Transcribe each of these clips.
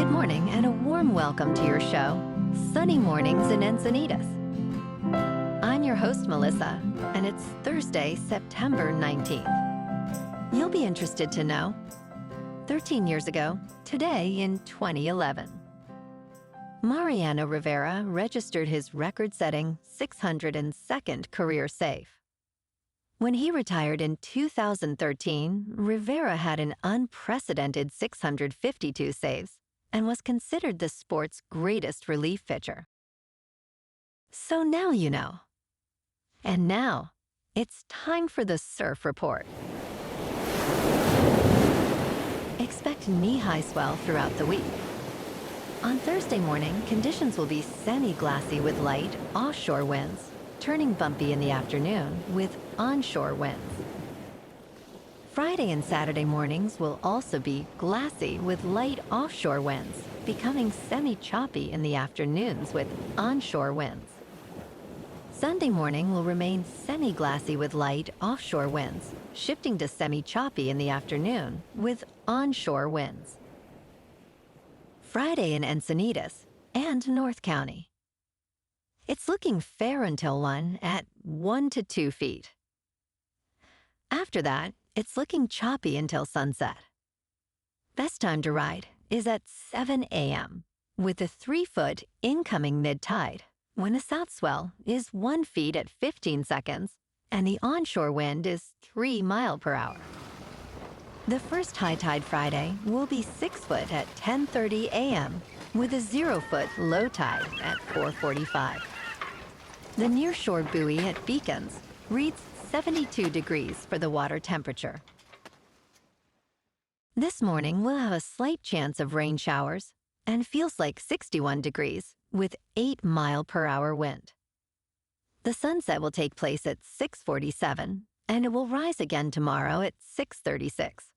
Good morning and a warm welcome to your show, Sunny Mornings in Encinitas. I'm your host, Melissa, and it's Thursday, September 19th. You'll be interested to know, 13 years ago, today in 2011, Mariano Rivera registered his record-setting 602nd career save. When he retired in 2013, Rivera had an unprecedented 652 saves and was considered the sport's greatest relief pitcher. So now you know. And now, it's time for the Surf Report. Expect knee-high swell throughout the week. On Thursday morning, conditions will be semi-glassy with light offshore winds, turning bumpy in the afternoon with onshore winds. Friday and Saturday mornings will also be glassy with light offshore winds, becoming semi-choppy in the afternoons with onshore winds. Sunday morning will remain semi-glassy with light offshore winds, shifting to semi-choppy in the afternoon with onshore winds. Friday in Encinitas and North County. It's looking fair until 1 at 1 to 2 feet. After that, it's looking choppy until sunset. Best time to ride is at 7 a.m. with a 3-foot incoming mid-tide when a south swell is 1 foot at 15 seconds and the onshore wind is 3 miles per hour. The first high tide Friday will be 6 foot at 10:30 a.m. with a 0-foot low tide at 4:45. The nearshore buoy at Beacons reads 72 degrees for the water temperature. This morning we'll have a slight chance of rain showers and feels like 61 degrees with 8 mile per hour wind. The sunset will take place at 6:47 and it will rise again tomorrow at 6:36.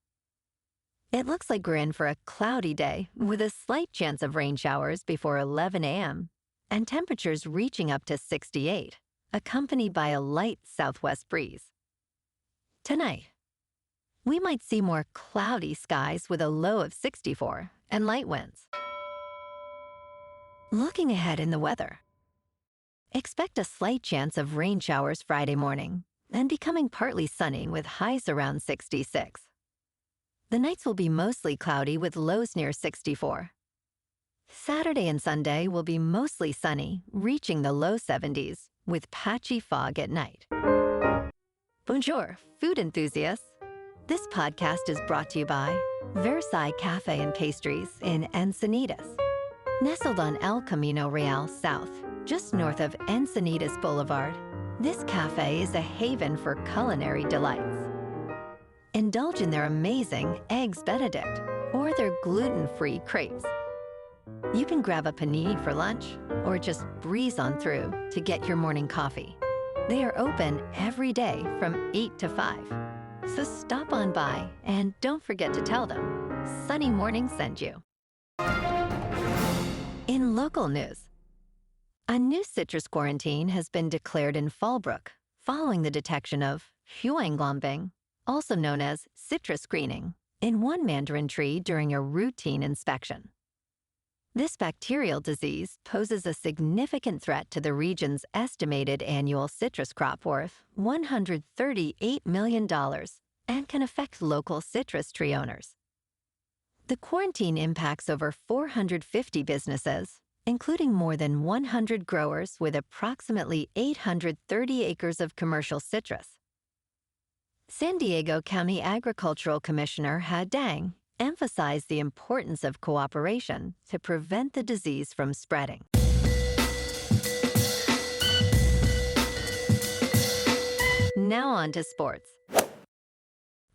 It looks like we're in for a cloudy day with a slight chance of rain showers before 11 a.m. and temperatures reaching up to 68, accompanied by a light southwest breeze. Tonight, we might see more cloudy skies with a low of 64 and light winds. Looking ahead in the weather, expect a slight chance of rain showers Friday morning and becoming partly sunny with highs around 66. The nights will be mostly cloudy with lows near 64. Saturday and Sunday will be mostly sunny, reaching the low 70s with patchy fog at night. Bonjour, food enthusiasts. This podcast is brought to you by Versailles Cafe and Pastries in Encinitas. Nestled on El Camino Real South, just north of Encinitas Boulevard, this cafe is a haven for culinary delights. Indulge in their amazing Eggs Benedict or their gluten-free crepes. You can grab a panini for lunch or just breeze on through to get your morning coffee. They are open every day from 8 to 5. So stop on by and don't forget to tell them Sunny Morning sent you. In local news, a new citrus quarantine has been declared in Fallbrook following the detection of huanglongbing, also known as citrus greening, in one mandarin tree during a routine inspection. This bacterial disease poses a significant threat to the region's estimated annual citrus crop worth $138 million and can affect local citrus tree owners. The quarantine impacts over 450 businesses, including more than 100 growers with approximately 830 acres of commercial citrus. San Diego County Agricultural Commissioner Had Dang emphasized the importance of cooperation to prevent the disease from spreading. Now on to sports.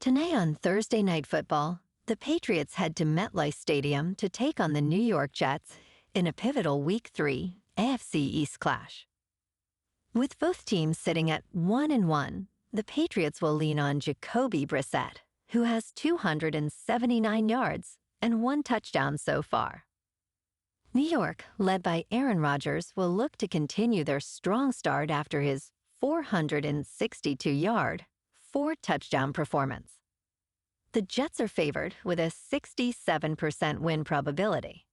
Tonight on Thursday Night Football, the Patriots head to MetLife Stadium to take on the New York Jets in a pivotal Week 3 AFC East clash. With both teams sitting at 1-1, the Patriots will lean on Jacoby Brissett, who has 279 yards and 1 touchdown so far. New York, led by Aaron Rodgers, will look to continue their strong start after his 462-yard, 4-touchdown performance. The Jets are favored with a 67% win probability.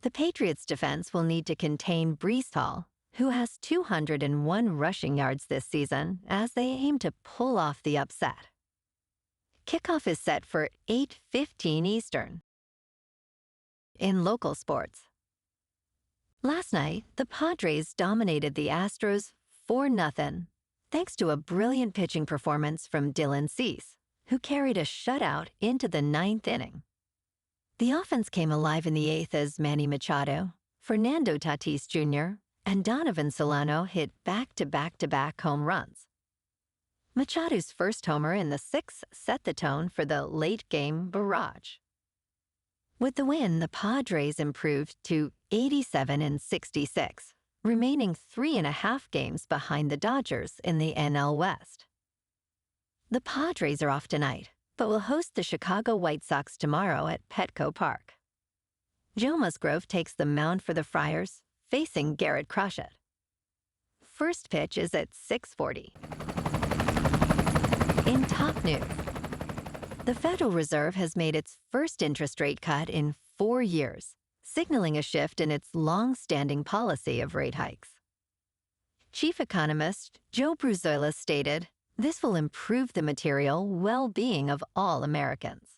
The Patriots' defense will need to contain Breece Hall, who has 201 rushing yards this season, as they aim to pull off the upset. Kickoff is set for 8:15 Eastern. In local sports, last night, the Padres dominated the Astros 4-0, thanks to a brilliant pitching performance from Dylan Cease, who carried a shutout into the ninth inning. The offense came alive in the eighth as Manny Machado, Fernando Tatis Jr., and Donovan Solano hit back-to-back-to-back home runs. Machado's first homer in the sixth set the tone for the late-game barrage. With the win, the Padres improved to 87-66, remaining 3.5 games behind the Dodgers in the NL West. The Padres are off tonight, but will host the Chicago White Sox tomorrow at Petco Park. Joe Musgrove takes the mound for the Friars, facing Garrett Crochet. First pitch is at 6:40. In top news, the Federal Reserve has made its first interest rate cut in 4 years, signaling a shift in its long-standing policy of rate hikes. Chief economist Joe Bruzola stated, "This will improve the material well-being of all Americans."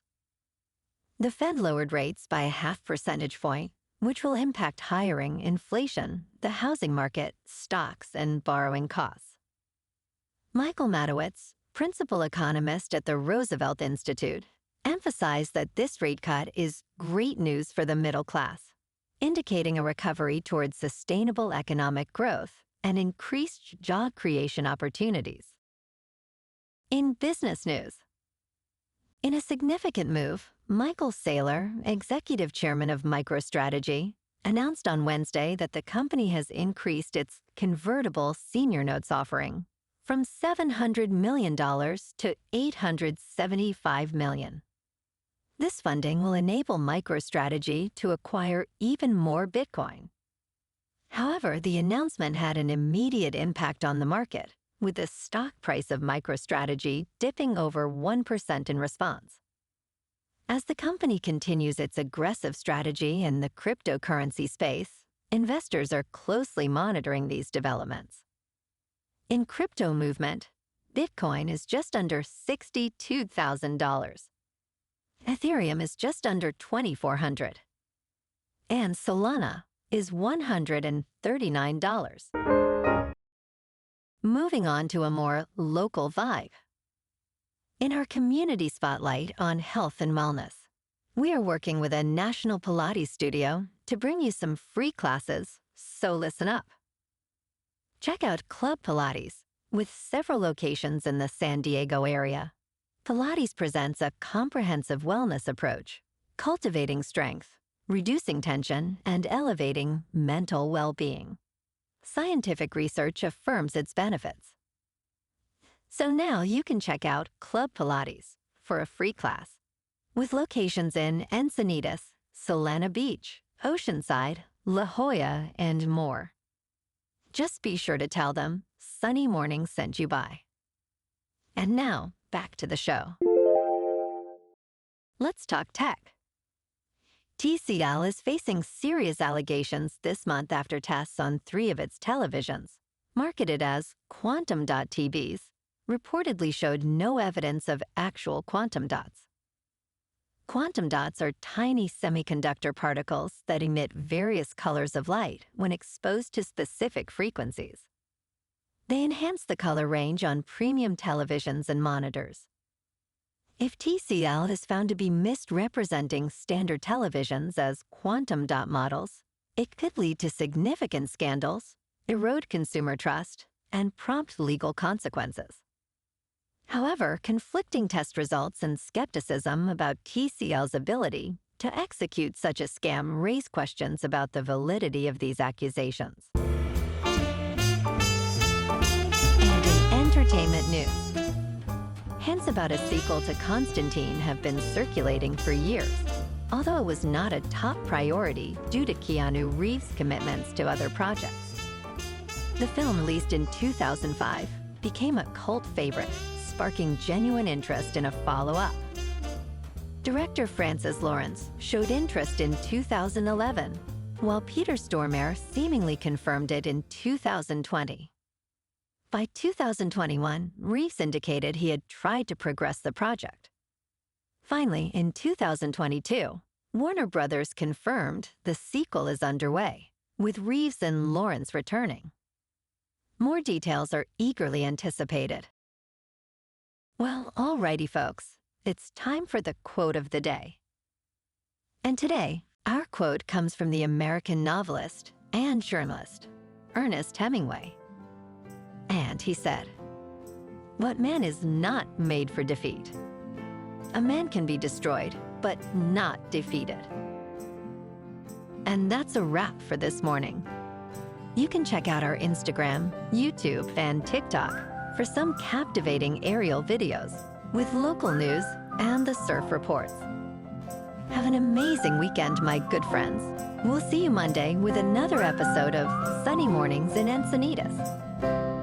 The Fed lowered rates by 0.5 percentage point, which will impact hiring, inflation, the housing market, stocks, and borrowing costs. Michael Matowitz, principal economist at the Roosevelt Institute, emphasized that this rate cut is great news for the middle class, indicating a recovery towards sustainable economic growth and increased job creation opportunities. In business news, in a significant move, Michael Saylor, executive chairman of MicroStrategy, announced on Wednesday that the company has increased its convertible senior notes offering from $700 million to $875 million. This funding will enable MicroStrategy to acquire even more Bitcoin. However, the announcement had an immediate impact on the market, with the stock price of MicroStrategy dipping over 1% in response. As the company continues its aggressive strategy in the cryptocurrency space, investors are closely monitoring these developments. In crypto movement, Bitcoin is just under $62,000. Ethereum is just under $2,400. And Solana is $139. Moving on to a more local vibe. In our community spotlight on health and wellness, we are working with a national Pilates studio to bring you some free classes, so listen up. Check out Club Pilates, with several locations in the San Diego area. Pilates presents a comprehensive wellness approach, cultivating strength, reducing tension, and elevating mental well-being. Scientific research affirms its benefits. So now you can check out Club Pilates for a free class, with locations in Encinitas, Solana Beach, Oceanside, La Jolla, and more. Just be sure to tell them Sunny Morning sent you by. And now, back to the show. Let's talk tech. TCL is facing serious allegations this month after tests on 3 of its televisions, marketed as quantum dot TVs, reportedly showed no evidence of actual quantum dots. Quantum dots are tiny semiconductor particles that emit various colors of light when exposed to specific frequencies. They enhance the color range on premium televisions and monitors. If TCL is found to be misrepresenting standard televisions as quantum dot models, it could lead to significant scandals, erode consumer trust, and prompt legal consequences. However, conflicting test results and skepticism about TCL's ability to execute such a scam raise questions about the validity of these accusations. And in entertainment news, hints about a sequel to Constantine have been circulating for years, although it was not a top priority due to Keanu Reeves' commitments to other projects. The film, released in 2005, became a cult favorite, sparking genuine interest in a follow-up. Director Francis Lawrence showed interest in 2011, while Peter Stormare seemingly confirmed it in 2020. By 2021, Reeves indicated he had tried to progress the project. Finally, in 2022, Warner Brothers confirmed the sequel is underway, with Reeves and Lawrence returning. More details are eagerly anticipated. Well, alrighty, folks. It's time for the quote of the day. And today, our quote comes from the American novelist and journalist, Ernest Hemingway. And he said, "What man is not made for defeat? A man can be destroyed, but not defeated." And that's a wrap for this morning. You can check out our Instagram, YouTube, and TikTok for some captivating aerial videos with local news and the surf reports. Have an amazing weekend, my good friends. We'll see you Monday with another episode of Sunny Mornings in Encinitas.